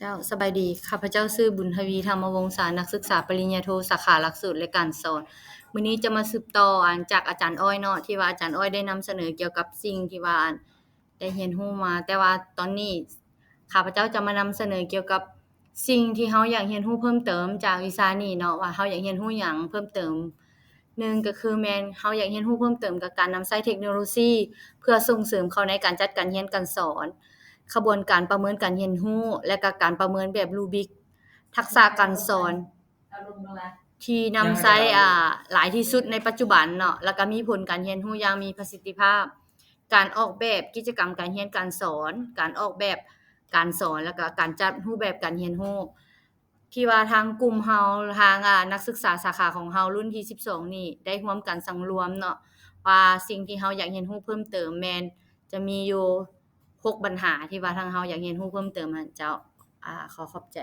เจ้าสบายดีข้าพเจ้าชื่อบุญทวีธรรมวงศานักศึกษาปริญญาโทสาขาหลักสูตรและการสอนมื้อนี้จะมาสืบต่อจากอาจารย์อ้อยเนาะที่ว่าอาจารย์อ้อยได้นำเสนอเกี่ยวกับสิ่งที่ว่าได้เรียนรู้มาแต่ว่าตอนนี้ข้าพเจ้าจะมานำเสนอเกี่ยวกับสิ่งที่เราอยากเรียนรู้เพิ่มเติมจากวิชานี้เนาะว่าเราอยากเรียนรู้หยังเพิ่มเติมหนึ่งก็คือแม่นเราอยากเรียนรู้เพิ่มเติมกับการนำใช้เทคโนโลยีเพื่อส่งเสริมเขาในการจัดการเรียนการสอน ขบวนการประเมินการเรียนรู้และก็การประเมินแบบรูบิกทักษะการสอนที่นำใช้หลายที่สุดในปัจจุบันเนาะแล้วก็มีผลการเรียนรู้อย่างมีประสิทธิภาพการออกแบบกิจกรรมการเรียนการสอนการออกแบบการสอนแล้วก็การจัดรูปแบบการเรียนรู้ที่ว่าทางกลุ่มเราทางนักศึกษาสาขาของเรารุ่นที่12นี่ได้ร่วมกันสำรวมเนาะว่าสิ่งที่เราอยากเรียนรู้เพิ่มเติมแม่นจะมีอยู่6ปัญหาที่ว่าทางเราอยากเรียนรู้เพิ่มเติมหั้นเจ้าขอขอบใจ